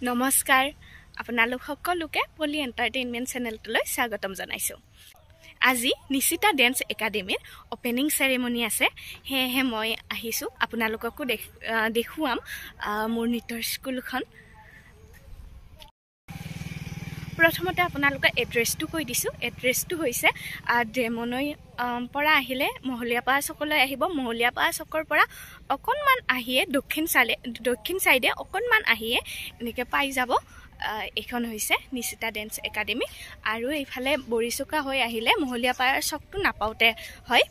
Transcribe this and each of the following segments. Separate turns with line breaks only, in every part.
নমস্কাৰ আপোনালোক সকলোকে পলি এণ্টাৰটেইনমেণ্ট চেনেলটোলৈ স্বাগতম জনাইছোঁ। আজি নিশিতা ডেন্স একাডেমীৰ অপেনিং চেৰেমনি আছে, সেয়েহে মই আহিছোঁ আপোনালোককো দেখুৱাম মোৰ নৃত্যৰ স্কুলখন। প্ৰথমতে আপোনালোকে এড্ৰেছটো কৈ দিছোঁ। এড্ৰেছটো হৈছে ড্ৰেমনৈ পৰা আহিলে মহলীয়াপাৰা চকলৈ আহিব। মহলীয়াপাৰা চকৰ পৰা অকণমান আহিয়ে দক্ষিণ চাইডে অকণমান আহিয়ে এনেকৈ পাই যাব। এইখন হৈছে নিশিতা ডেন্স একাডেমী। আৰু এইফালে বৰিচুকা হৈ আহিলে মহলীয়াপাৰাৰ চকটো নাপাওঁতে হয়।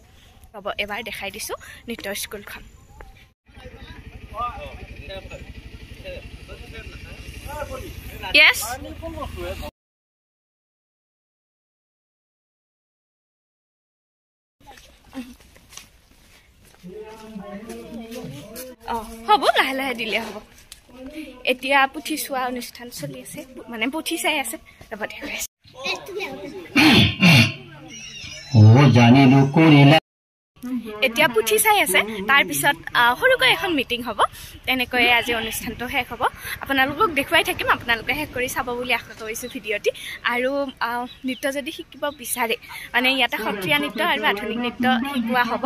হ'ব, এবাৰ দেখাই দিছোঁ নৃত্যৰ স্কুলখন। য়েছ, হ'ব, লাহে লাহে দিলে হ'ব। এতিয়া পুথি চোৱা অনুষ্ঠান চলি আছে, মানে পুথি চাই আছে। এতিয়া পুথি চাই আছে, তাৰপিছত সৰুকৈ এখন মিটিং হ'ব। তেনেকৈ আজি অনুষ্ঠানটো শেষ হ'ব। আপোনালোকক দেখুৱাই থাকিম, আপোনালোকে শেষ কৰি চাব বুলি আশা কৰিছোঁ ভিডিঅ'টি। আৰু নৃত্য যদি শিকিব বিচাৰে, মানে ইয়াতে সত্ৰীয়া নৃত্য আৰু আধুনিক নৃত্য শিকোৱা হ'ব।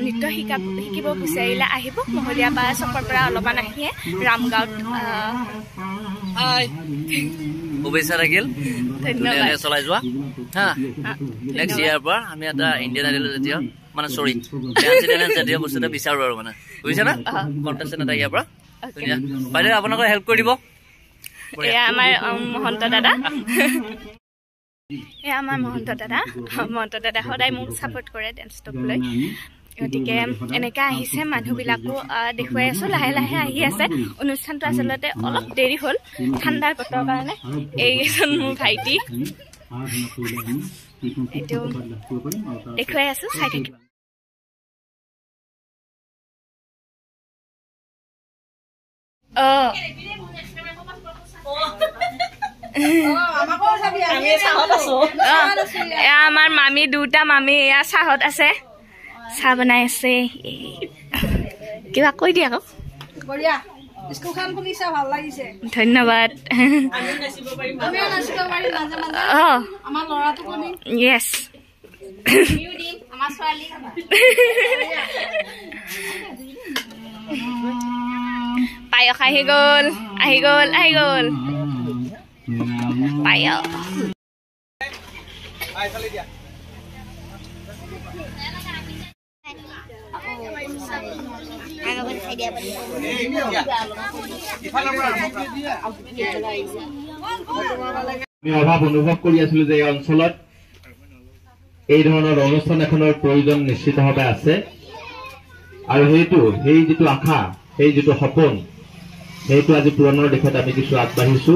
নৃত্য শিকিব বিচাৰিলে আহিব মহলীয়াপাৰা চকৰ পৰা অলপমান আহিয়ে ৰামগাঁৱত।
শুভেচ্ছা থাকিল, ধুনীয়াকৈ চলাই যোৱা হা। নেক্সট ইয়াৰ পৰা আমি এটা ইণ্ডিয়ান আইডল জাতীয়, মানে চৰি ডেন্স জাতীয় বস্তু এটা বিচাৰোঁ আৰু, মানে বুজিছে না, কণ্টেষ্টেণ্ট এটা ইয়াৰ পৰা। ধুনীয়া বাইদেউ আপোনালোকে হেল্প কৰি দিব।
এয়া আমাৰ মহন্ত দাদা, এয়া আমাৰ মহন্ত দাদা। মহন্ত দাদা সদায় মোক ছাপোৰ্ট কৰে ডেন্সটোক লৈ। গতিকে এনেকৈ আহিছে মানুহবিলাকো দেখুৱাই আছোঁ। লাহে লাহে আহি আছে। অনুষ্ঠানটো আচলতে অলপ দেৰি হ'ল ঠাণ্ডাৰ বতৰৰ কাৰণে। এইজন মোৰ ভাইটি, এইটো দেখুৱাই আছোঁ, চাই থাকিব। আমাৰ মামী, দুটা মামী এয়া চাহত আছে, চাহ বনাই আছে। কিবা কৈ দিয়া আকৌ। ধন্যবাদ। য়েছ, পায়স আহি গ'ল, আহি গ'ল, আহি গ'ল পায়স।
আমি অভাৱ অনুভৱ কৰি আছিলো যে এই অঞ্চলত এই ধৰণৰ অনুষ্ঠান এখনৰ প্ৰয়োজন নিশ্চিতভাৱে আছে। আৰু সেই যিটো আশা, সেই যিটো সপোন, সেইটো আজি পূৰণৰ দিশত আমি কিছু আগবাঢ়িছো।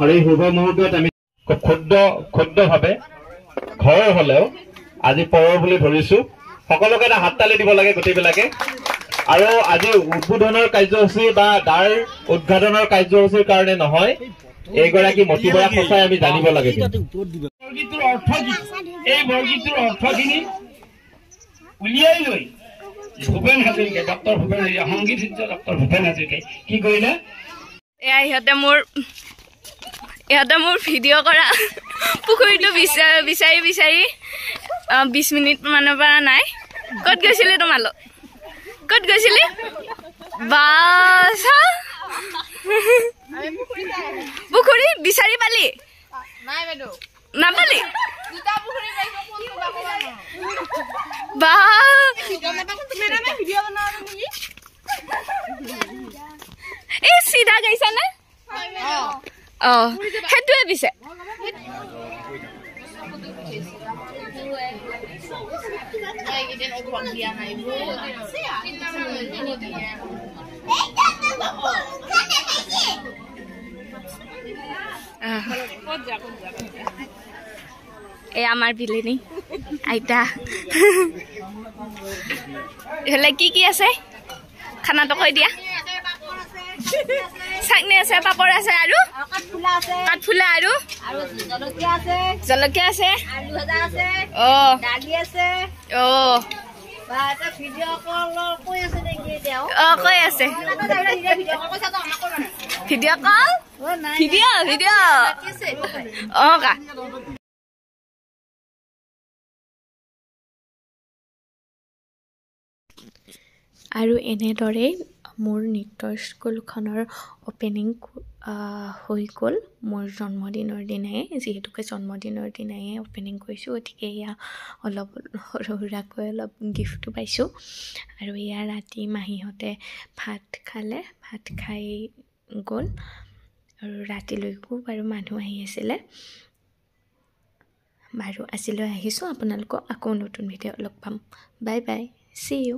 আৰু এই শুভ মুহূৰ্তত আমি ক্ষুদ্ৰভাৱে ঘৰৰ হলেও আজি পৰৰ বুলি ধৰিছো। সকলোকে এটা হাত তালি দিব লাগে গোটেইবিলাকে। আৰু আজি উদ্বোধনৰ কাৰ্যসূচী বা দ্বাৰ উদ্ঘাটনৰ কাৰ্যসূচীৰ কাৰণে নহয়, এইগৰাকী মতিবৰা সঁচাই আমি জানিব লাগে। বৰগীতৰ অৰ্থ কি, এই বৰগীতৰ অৰ্থখিনি উলিয়াই লৈ ভূপেন হাজৰিকাই, ডক্টৰ ভূপেন হাজৰিকা, সংগীত শিল্পী ডক্টৰ ভূপেন হাজৰিকাই কি কৰিলে।
এয়া ইহঁতে মোৰ ভিডিঅ' কৰা পুখুৰীটো বিচাৰি 20 মিনিট মানৰ পৰা নাই। ক'ত গৈছিলি তোমালোক, ক'ত গৈছিলি? বাছ পুখুৰী বিচাৰি পালি? নাপালি? বা এই চিধা গাইছা নে? সেইটোৱে পিছে এ আমাৰ বিলেনী আইতা। এইফালে কি আছে খানাটো কৈ দিয়া। চাটনি আছে, পাপৰ আছে, আৰু কাঠফুলা আৰু জলকীয়া আছে, কৈ আছে ভিডিঅ' কা আৰু এনেদৰেই মোৰ নৃত্যৰ স্কুলখনৰ অপেনিং হৈ গ'ল মোৰ জন্মদিনৰ দিনাই যিহেতুকে জন্মদিনৰ দিনাই অপেনিং কৰিছোঁ গতিকে এয়া অলপ সৰু সুৰাকৈ অলপ গিফ্টটো পাইছোঁ আৰু এয়া ৰাতি মাহীহঁতে ভাত খালে ভাত খাই গ'ল আৰু ৰাতিলৈকো বাৰু মানুহ আহি আছিলে বাৰু আজিলৈ আহিছোঁ আপোনালোকক আকৌ নতুন ভিডিঅ' লগ পাম বাই বাই চি ইউ